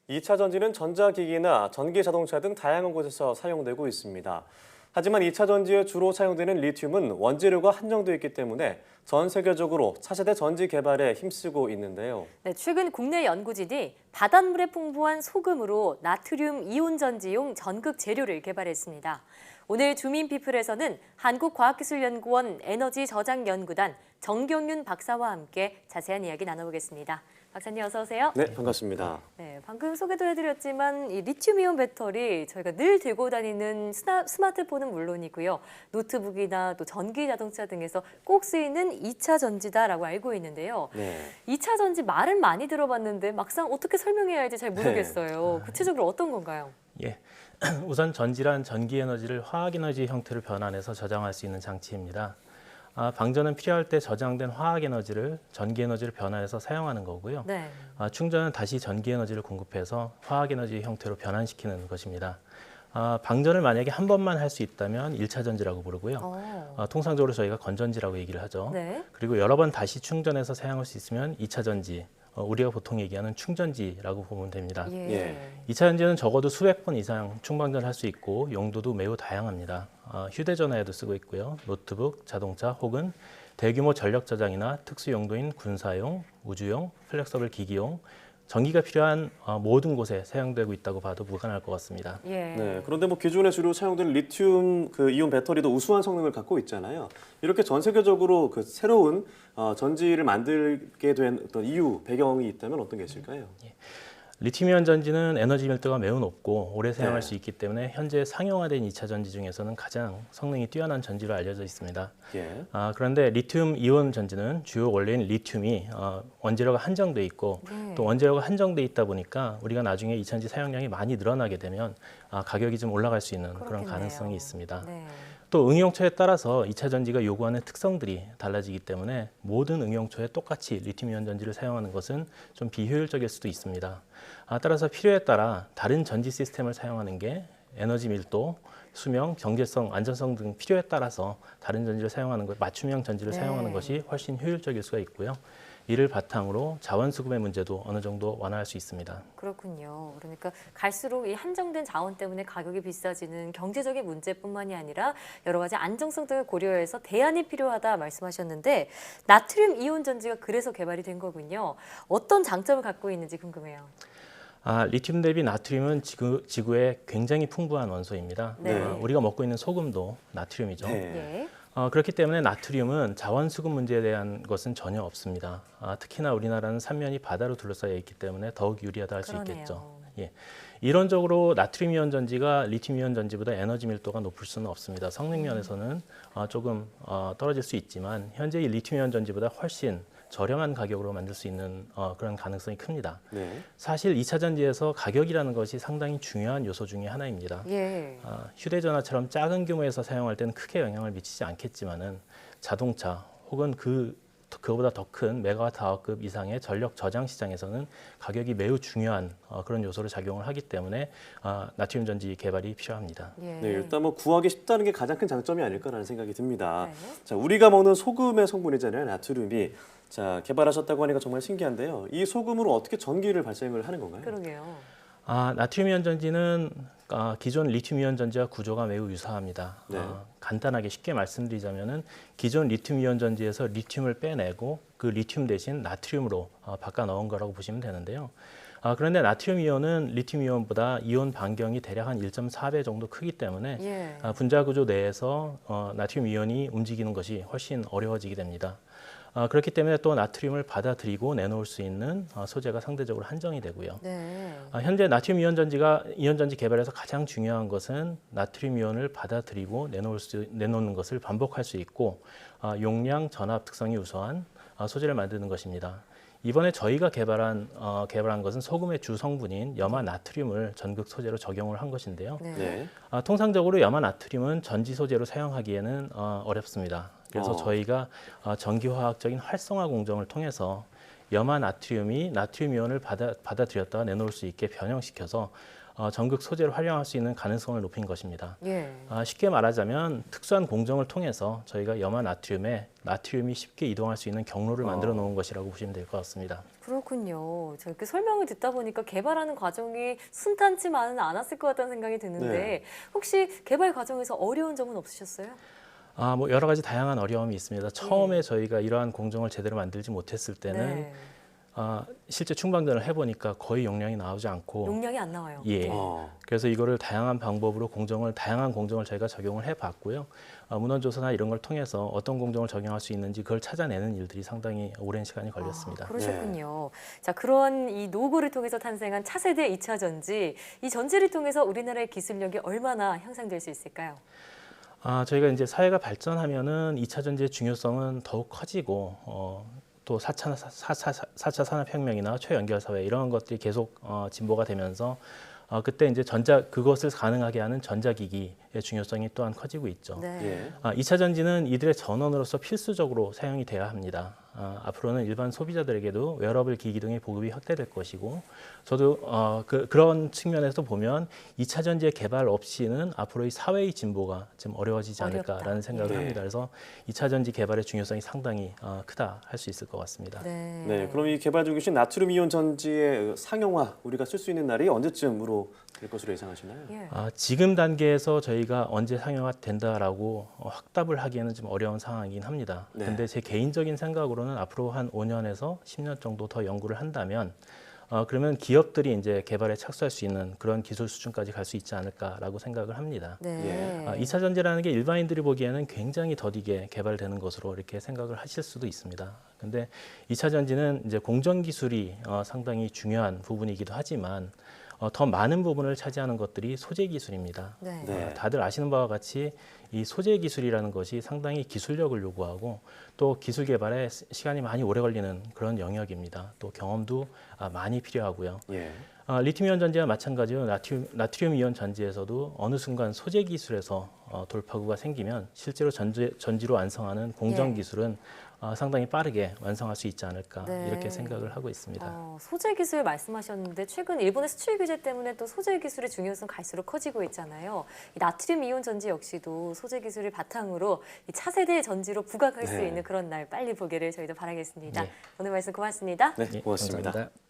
2차 전지는 전자기기나 전기자동차 등 다양한 곳에서 사용되고 있습니다. 하지만 2차 전지에 주로 사용되는 리튬은 원재료가 한정되어 있기 때문에 전 세계적으로 차세대 전지 개발에 힘쓰고 있는데요. 네, 최근 국내 연구진이 바닷물에 풍부한 소금으로 나트륨 이온 전지용 전극 재료를 개발했습니다. 오늘 주민피플에서는 한국과학기술연구원 에너지저장연구단 정경윤 박사와 함께 자세한 이야기 나눠보겠습니다. 박사님 어서 오세요. 네, 반갑습니다. 네, 방금 소개도 해드렸지만 이 리튬이온 배터리 저희가 늘 들고 다니는 스마트폰은 물론이고요. 노트북이나 또 전기 자동차 등에서 꼭 쓰이는 2차 전지다라고 알고 있는데요. 네. 2차 전지 말은 많이 들어봤는데 막상 어떻게 설명해야 할지 잘 모르겠어요. 구체적으로 어떤 건가요? 예, 우선 전지란 전기 에너지를 화학 에너지 형태로 변환해서 저장할 수 있는 장치입니다. 방전은 필요할 때 저장된 화학 에너지를 전기 에너지로 변환해서 사용하는 거고요. 네. 충전은 다시 전기 에너지를 공급해서 화학 에너지 형태로 변환시키는 것입니다. 방전을 만약에 한 번만 할 수 있다면 1차 전지라고 부르고요. 통상적으로 저희가 건전지라고 얘기를 하죠. 네. 그리고 여러 번 다시 충전해서 사용할 수 있으면 2차 전지, 우리가 보통 얘기하는 충전지라고 보면 됩니다. 예. 2차 전지는 적어도 수백 번 이상 충방전할 수 있고 용도도 매우 다양합니다. 휴대전화에도 쓰고 있고요. 노트북, 자동차 혹은 대규모 전력 저장이나 특수 용도인 군사용, 우주용, 플렉서블 기기용, 전기가 필요한 모든 곳에 사용되고 있다고 봐도 무관할 것 같습니다. 예. 네, 그런데 기존에 주로 사용되는 리튬 이온 배터리도 우수한 성능을 갖고 있잖아요. 이렇게 전 세계적으로 새로운 전지를 만들게 된 어떤 이유, 배경이 있다면 어떤 게 있을까요? 리튬이온 전지는 에너지 밀도가 매우 높고 오래 사용할 네. 수 있기 때문에 현재 상용화된 2차 전지 중에서는 가장 성능이 뛰어난 전지로 알려져 있습니다. 예. 그런데 리튬 이온 전지는 주요 원료인 리튬이 원재료가 한정돼 있고 또 원재료가 한정돼 있다 보니까 우리가 나중에 2차 전지 사용량이 많이 늘어나게 되면 가격이 좀 올라갈 수 있는 그런 그렇겠네요. 가능성이 있습니다. 네. 또 응용처에 따라서 2차 전지가 요구하는 특성들이 달라지기 때문에 모든 응용처에 똑같이 리튬이온 전지를 사용하는 것은 좀 비효율적일 수도 있습니다. 따라서 필요에 따라 다른 전지 시스템을 사용하는 게 에너지 밀도, 수명, 경제성, 안전성 등 필요에 따라서 다른 전지를 사용하는 것, 맞춤형 전지를 네. 사용하는 것이 훨씬 효율적일 수가 있고요. 이를 바탕으로 자원 수급의 문제도 어느 정도 완화할 수 있습니다. 그렇군요. 그러니까 갈수록 이 한정된 자원 때문에 가격이 비싸지는 경제적인 문제뿐만이 아니라 여러 가지 안정성 등을 고려해서 대안이 필요하다 말씀하셨는데 나트륨 이온 전지가 그래서 개발이 된 거군요. 어떤 장점을 갖고 있는지 궁금해요. 리튬 대비 나트륨은 지구에 굉장히 풍부한 원소입니다. 네. 우리가 먹고 있는 소금도 나트륨이죠. 네. 예. 그렇기 때문에 나트륨은 자원 수급 문제에 대한 것은 전혀 없습니다. 특히나 우리나라는 삼면이 바다로 둘러싸여 있기 때문에 더욱 유리하다 할 수 그러네요. 있겠죠. 예. 이론적으로 나트륨 이온 전지가 리튬 이온 전지보다 에너지 밀도가 높을 수는 없습니다. 성능 면에서는 조금 떨어질 수 있지만 현재 이 리튬 이온 전지보다 훨씬 저렴한 가격으로 만들 수 있는 그런 가능성이 큽니다. 네. 사실 2차 전지에서 가격이라는 것이 상당히 중요한 요소 중에 하나입니다. 예. 휴대전화처럼 작은 규모에서 사용할 때는 크게 영향을 미치지 않겠지만은 자동차 혹은 그거보다 더 큰 메가와트 아워급 이상의 전력 저장 시장에서는 가격이 매우 중요한 그런 요소로 작용을 하기 때문에 나트륨 전지 개발이 필요합니다. 예. 네, 일단 구하기 쉽다는 게 가장 큰 장점이 아닐까라는 생각이 듭니다. 네. 자, 우리가 먹는 소금의 성분이잖아요, 나트륨이. 자, 개발하셨다고 하니까 정말 신기한데요. 이 소금으로 어떻게 전기를 발생을 하는 건가요? 그러게요. 나트륨 이온 전지는 기존 리튬 이온 전지와 구조가 매우 유사합니다. 네. 간단하게 쉽게 말씀드리자면은 기존 리튬 이온 전지에서 리튬을 빼내고 그 리튬 대신 나트륨으로 바꿔 넣은 거라고 보시면 되는데요. 그런데 나트륨 이온은 리튬 이온보다 이온 반경이 대략 한 1.4배 정도 크기 때문에 예. 분자 구조 내에서 나트륨 이온이 움직이는 것이 훨씬 어려워지게 됩니다. 그렇기 때문에 또 나트륨을 받아들이고 내놓을 수 있는 소재가 상대적으로 한정이 되고요. 네. 현재 나트륨 이온 전지 개발에서 가장 중요한 것은 나트륨 이온을 받아들이고 내놓는 것을 반복할 수 있고 용량, 전압 특성이 우수한 소재를 만드는 것입니다. 이번에 저희가 개발한 것은 소금의 주 성분인 염화 나트륨을 전극 소재로 적용을 한 것인데요. 네. 네. 통상적으로 염화 나트륨은 전지 소재로 사용하기에는 어렵습니다. 그래서 저희가 전기화학적인 활성화 공정을 통해서 염화 나트륨이 나트륨 이온을 받아들였다가 내놓을 수 있게 변형시켜서 전극 소재를 활용할 수 있는 가능성을 높인 것입니다. 예. 쉽게 말하자면 특수한 공정을 통해서 저희가 염화 나트륨에 나트륨이 쉽게 이동할 수 있는 경로를 만들어 놓은 것이라고 보시면 될 것 같습니다. 그렇군요. 저 이렇게 설명을 듣다 보니까 개발하는 과정이 순탄치만은 않았을 것 같다는 생각이 드는데 네. 혹시 개발 과정에서 어려운 점은 없으셨어요? 뭐 여러 가지 다양한 어려움이 있습니다. 처음에 저희가 이러한 공정을 제대로 만들지 못했을 때는 네. 실제 충방전을 해보니까 거의 용량이 나오지 않고 용량이 안 나와요. 예. 어. 그래서 이거를 다양한 방법으로 다양한 공정을 저희가 적용을 해봤고요. 문헌조사나 이런 걸 통해서 어떤 공정을 적용할 수 있는지 그걸 찾아내는 일들이 상당히 오랜 시간이 걸렸습니다. 그러셨군요. 자, 그런 이 노고를 통해서 탄생한 차세대 2차 전지, 이 전지를 통해서 우리나라의 기술력이 얼마나 향상될 수 있을까요? 저희가 이제 사회가 발전하면은 2차 전지의 중요성은 더욱 커지고 또 4차 산업혁명이나 초연결 사회 이런 것들이 계속 진보가 되면서 그때 이제 그것을 가능하게 하는 전자기기의 중요성이 또한 커지고 있죠. 네. 예. 2차 전지는 이들의 전원으로서 필수적으로 사용이 돼야 합니다. 앞으로는 일반 소비자들에게도 웨어러블 기기 등의 보급이 확대될 것이고 저도 그런 측면에서 보면 2차 전지의 개발 없이는 앞으로의 사회의 진보가 좀 어려워지지 않을까라는 어렵다. 생각을 네. 합니다. 그래서 2차 전지 개발의 중요성이 상당히 크다 할 수 있을 것 같습니다. 네. 네, 그럼 이 개발 중이신 나트륨 이온 전지의 상용화 우리가 쓸 수 있는 날이 언제쯤으로 될 것으로 예상하시나요? 예. 지금 단계에서 저희가 언제 상용화 된다라고 확답을 하기에는 좀 어려운 상황이긴 합니다. 네. 근데 제 개인적인 생각으로는 앞으로 한 5년에서 10년 정도 더 연구를 한다면 그러면 기업들이 이제 개발에 착수할 수 있는 그런 기술 수준까지 갈 수 있지 않을까라고 생각을 합니다. 네. 2차 전지라는 게 일반인들이 보기에는 굉장히 더디게 개발되는 것으로 이렇게 생각을 하실 수도 있습니다. 근데 2차 전지는 이제 공정 기술이 상당히 중요한 부분이기도 하지만 더 많은 부분을 차지하는 것들이 소재 기술입니다. 네. 네. 다들 아시는 바와 같이 이 소재 기술이라는 것이 상당히 기술력을 요구하고 또 기술 개발에 시간이 많이 오래 걸리는 그런 영역입니다. 또 경험도 많이 필요하고요. 예. 리튬이온 전지와 마찬가지로 나트륨 이온 전지에서도 어느 순간 소재 기술에서 돌파구가 생기면 실제로 전지로 완성하는 공정 예. 기술은 상당히 빠르게 완성할 수 있지 않을까 네. 이렇게 생각을 하고 있습니다. 소재 기술 말씀하셨는데 최근 일본의 수출 규제 때문에 또 소재 기술의 중요성 갈수록 커지고 있잖아요. 이 나트륨 이온 전지 역시도 소재 기술을 바탕으로 이 차세대 전지로 부각할 수 네. 있는 그런 날 빨리 보기를 저희도 바라겠습니다. 네. 오늘 말씀 고맙습니다. 네, 고맙습니다. 감사합니다.